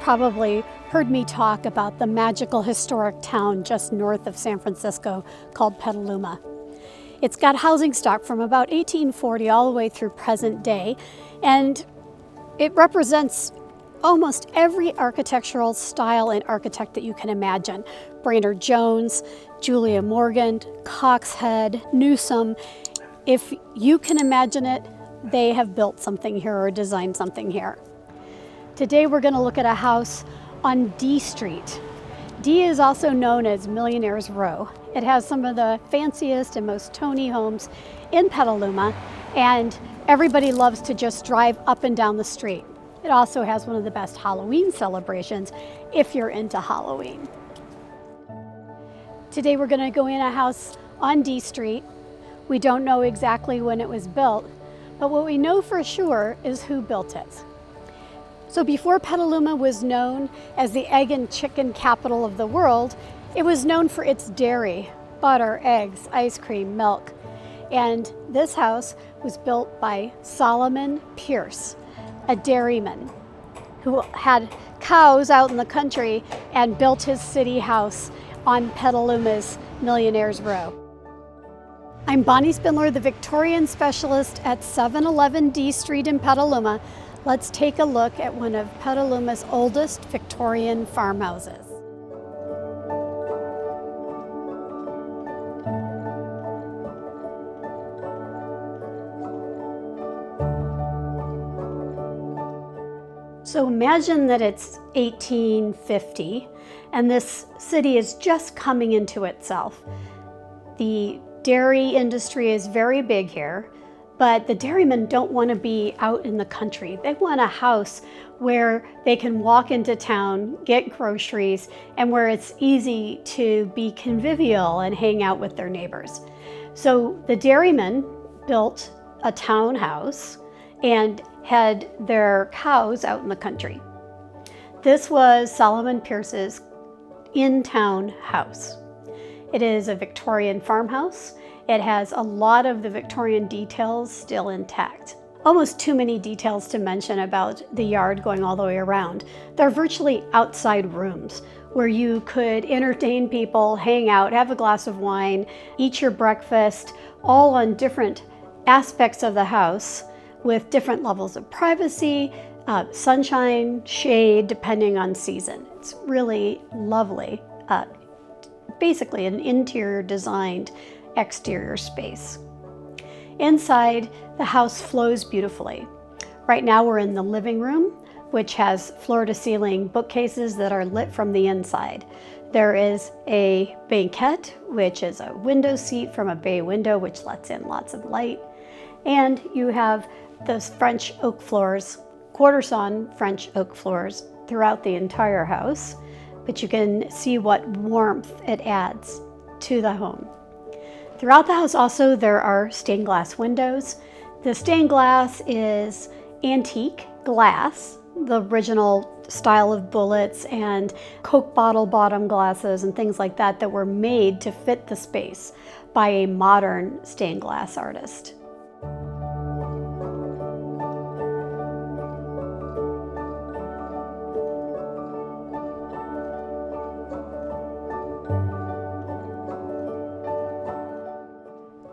probably heard me talk about the magical historic town just north of San Francisco called Petaluma. It's got housing stock from about 1840 all the way through present day, and it represents almost every architectural style and architect that you can imagine. Brainerd Jones, Julia Morgan, Coxhead, Newsom. If you can imagine it, they have built something here or designed something here. Today we're going to look at a house on D Street. D is also known as Millionaire's Row. It has some of the fanciest and most Tony homes in Petaluma, and everybody loves to just drive up and down the street. It also has one of the best Halloween celebrations if you're into Halloween. Today we're going to go in a house on D Street. We don't know exactly when it was built, but what we know for sure is who built it. So before Petaluma was known as the egg and chicken capital of the world, it was known for its dairy, butter, eggs, ice cream, milk. And this house was built by Solomon Pierce, a dairyman who had cows out in the country and built his city house on Petaluma's Millionaire's Row. I'm Bonnie Spindler, the Victorian specialist at 711 D Street in Petaluma. Let's take a look at one of Petaluma's oldest Victorian farmhouses. So imagine that it's 1850 and this city is just coming into itself. The dairy industry is very big here, but the dairymen don't want to be out in the country. They want a house where they can walk into town, get groceries, and where it's easy to be convivial and hang out with their neighbors. So the dairymen built a townhouse and had their cows out in the country. This was Solomon Pierce's in-town house. It is a Victorian farmhouse. It has a lot of the Victorian details still intact. Almost too many details to mention about the yard going all the way around. They're virtually outside rooms where you could entertain people, hang out, have a glass of wine, eat your breakfast, all on different aspects of the house with different levels of privacy, sunshine, shade, depending on season. It's really lovely. Basically an interior designed exterior space. Inside, the house flows beautifully. Right now we're in the living room, which has floor-to-ceiling bookcases that are lit from the inside. There is a banquette, which is a window seat from a bay window, which lets in lots of light. And you have those French oak floors, quarter-sawn French oak floors throughout the entire house, but you can see what warmth it adds to the home. Throughout the house also there are stained glass windows. The stained glass is antique glass, the original style of bullets and Coke bottle bottom glasses and things like that that were made to fit the space by a modern stained glass artist.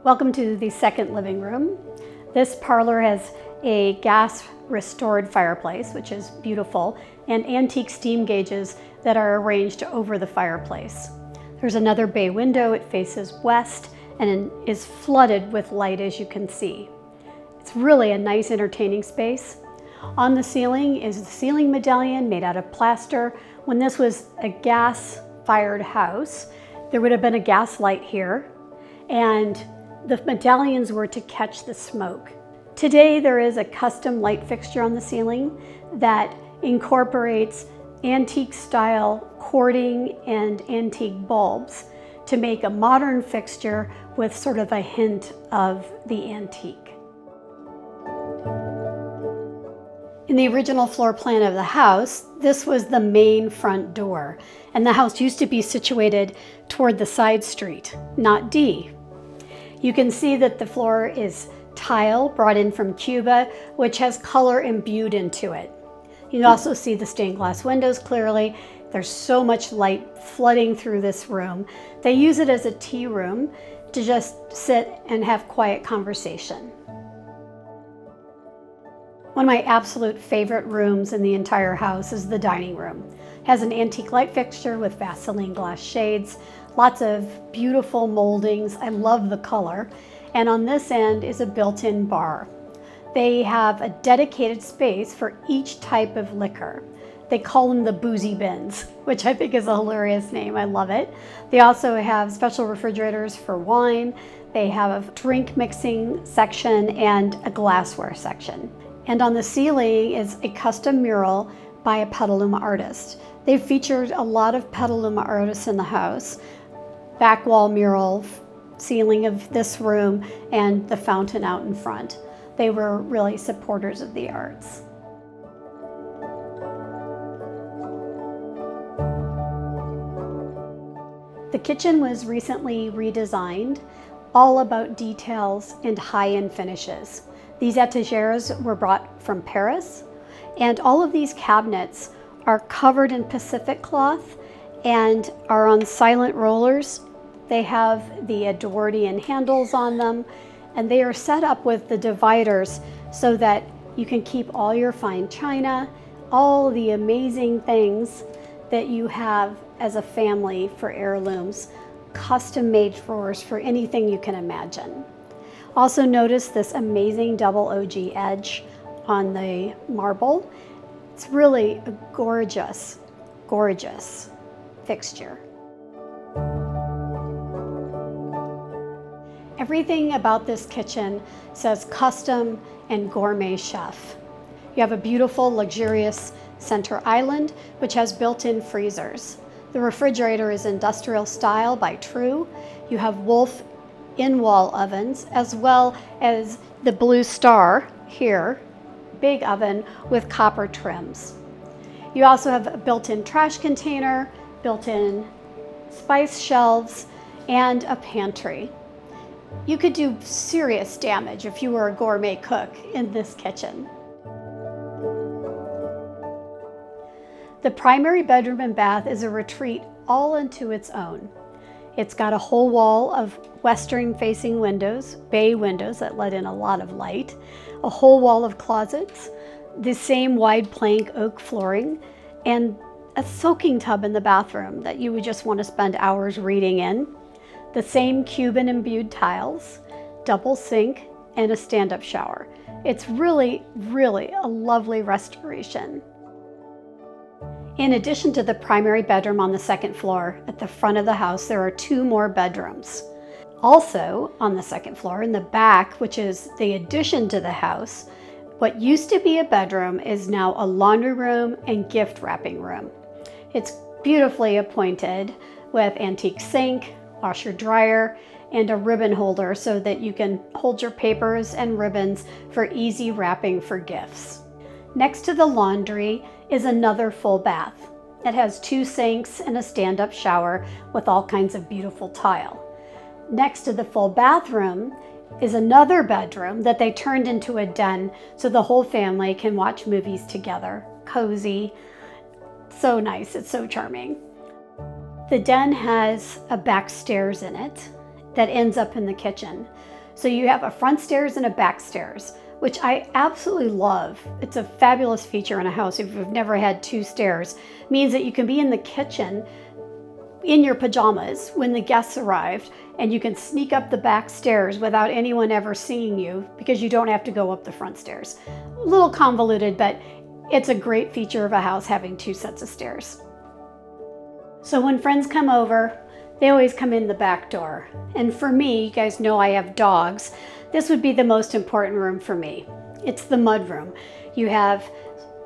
Welcome to the second living room. This parlor has a gas restored fireplace, which is beautiful, and antique steam gauges that are arranged over the fireplace. There's another bay window. It faces west and is flooded with light, as you can see. It's really a nice entertaining space. On the ceiling is the ceiling medallion made out of plaster. When this was a gas-fired house, there would have been a gas light here, and the medallions were to catch the smoke. Today there is a custom light fixture on the ceiling that incorporates antique style cording and antique bulbs to make a modern fixture with sort of a hint of the antique. In the original floor plan of the house, this was the main front door, and the house used to be situated toward the side street, not D. You can see that the floor is tile brought in from Cuba, which has color imbued into it. You can also see the stained glass windows clearly. There's so much light flooding through this room. They use it as a tea room to just sit and have quiet conversation. One of my absolute favorite rooms in the entire house is the dining room. It has an antique light fixture with Vaseline glass shades, lots of beautiful moldings. I love the color. And on this end is a built-in bar. They have a dedicated space for each type of liquor. They call them the boozy bins, which I think is a hilarious name. I love it. They also have special refrigerators for wine. They have a drink mixing section and a glassware section. And on the ceiling is a custom mural by a Petaluma artist. They've featured a lot of Petaluma artists in the house. Back wall mural, ceiling of this room, and the fountain out in front. They were really supporters of the arts. The kitchen was recently redesigned, all about details and high-end finishes. These étagères were brought from Paris, and all of these cabinets are covered in Pacific cloth and are on silent rollers. They have the Edwardian handles on them, and they are set up with the dividers so that you can keep all your fine china, all the amazing things that you have as a family for heirlooms, custom-made drawers for anything you can imagine. Also notice this amazing double OG edge on the marble. It's really a gorgeous, gorgeous fixture. Everything about this kitchen says custom and gourmet chef. You have a beautiful, luxurious center island, which has built-in freezers. The refrigerator is industrial style by True. You have Wolf in-wall ovens, as well as the Blue Star here, big oven with copper trims. You also have a built-in trash container, built-in spice shelves, and a pantry. You could do serious damage if you were a gourmet cook in this kitchen. The primary bedroom and bath is a retreat all unto its own. It's got a whole wall of western-facing windows, bay windows that let in a lot of light, a whole wall of closets, the same wide plank oak flooring, and a soaking tub in the bathroom that you would just want to spend hours reading in, the same Cuban imbued tiles, double sink, and a stand-up shower. It's really, really a lovely restoration. In addition to the primary bedroom on the second floor, at the front of the house, there are 2 more bedrooms. Also on the second floor in the back, which is the addition to the house, what used to be a bedroom is now a laundry room and gift wrapping room. It's beautifully appointed with antique sink, washer dryer, and a ribbon holder so that you can hold your papers and ribbons for easy wrapping for gifts. Next to the laundry is another full bath. It has 2 sinks and a stand-up shower with all kinds of beautiful tile. Next to the full bathroom is another bedroom that they turned into a den so the whole family can watch movies together. Cozy, so nice, it's so charming. The den has a back stairs in it that ends up in the kitchen. So you have a front stairs and a back stairs, which I absolutely love. It's a fabulous feature in a house. If you've never had 2 stairs, it means that you can be in the kitchen in your pajamas when the guests arrived, and you can sneak up the back stairs without anyone ever seeing you because you don't have to go up the front stairs. A little convoluted, but it's a great feature of a house having 2 sets of stairs. So when friends come over, they always come in the back door. And for me, you guys know I have dogs, this would be the most important room for me. It's the mud room. You have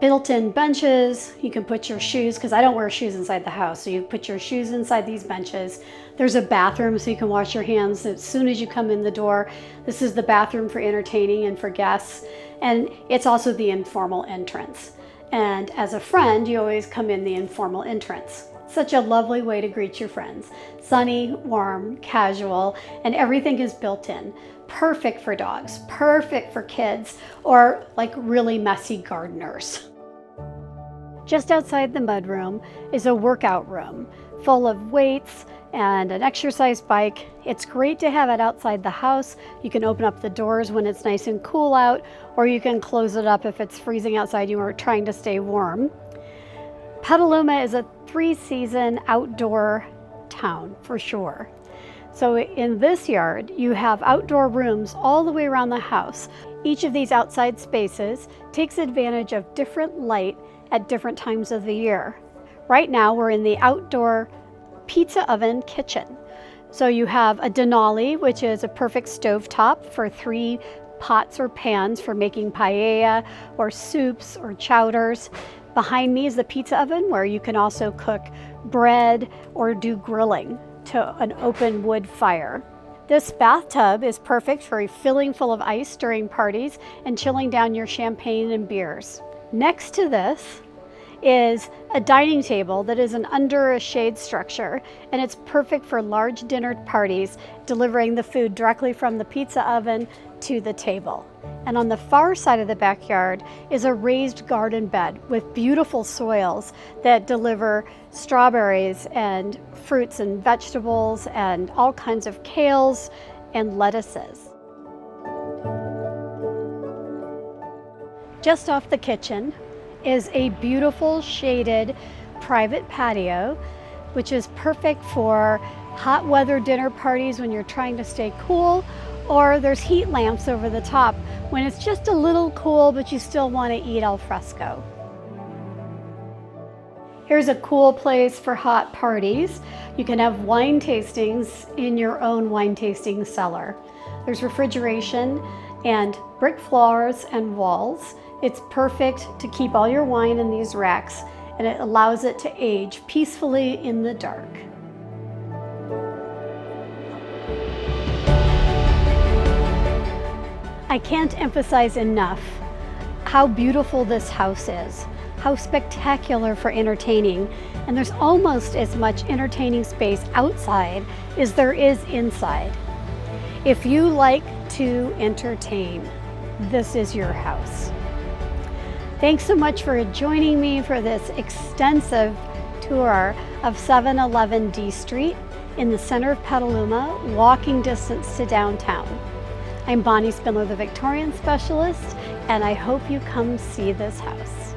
built-in benches. You can put your shoes, because I don't wear shoes inside the house, so you put your shoes inside these benches. There's a bathroom so you can wash your hands as soon as you come in the door. This is the bathroom for entertaining and for guests, and it's also the informal entrance. And as a friend, you always come in the informal entrance. Such a lovely way to greet your friends. Sunny, warm, casual, and everything is built in. Perfect for dogs, perfect for kids, or like really messy gardeners. Just outside the mudroom is a workout room full of weights and an exercise bike. It's great to have it outside the house. You can open up the doors when it's nice and cool out, or you can close it up if it's freezing outside you are trying to stay warm. Petaluma is a 3-season outdoor town for sure. So in this yard, you have outdoor rooms all the way around the house. Each of these outside spaces takes advantage of different light at different times of the year. Right now, we're in the outdoor pizza oven kitchen. So you have a Denali, which is a perfect stovetop for 3 pots or pans for making paella or soups or chowders. Behind me is the pizza oven, where you can also cook bread or do grilling to an open wood fire. This bathtub is perfect for filling full of ice during parties and chilling down your champagne and beers. Next to this is a dining table that is under a shade structure, and it's perfect for large dinner parties, delivering the food directly from the pizza oven to the table. And on the far side of the backyard is a raised garden bed with beautiful soils that deliver strawberries and fruits and vegetables and all kinds of kales and lettuces. Just off the kitchen is a beautiful shaded private patio, which is perfect for hot weather dinner parties when you're trying to stay cool, or there's heat lamps over the top when it's just a little cool but you still want to eat al fresco. Here's a cool place for hot parties. You can have wine tastings in your own wine tasting cellar. There's refrigeration and brick floors and walls. It's perfect to keep all your wine in these racks, and it allows it to age peacefully in the dark. I can't emphasize enough how beautiful this house is, how spectacular for entertaining, and there's almost as much entertaining space outside as there is inside. If you like to entertain, this is your house. Thanks so much for joining me for this extensive tour of 711 D Street in the center of Petaluma, walking distance to downtown. I'm Bonnie Spindler, the Victorian specialist, and I hope you come see this house.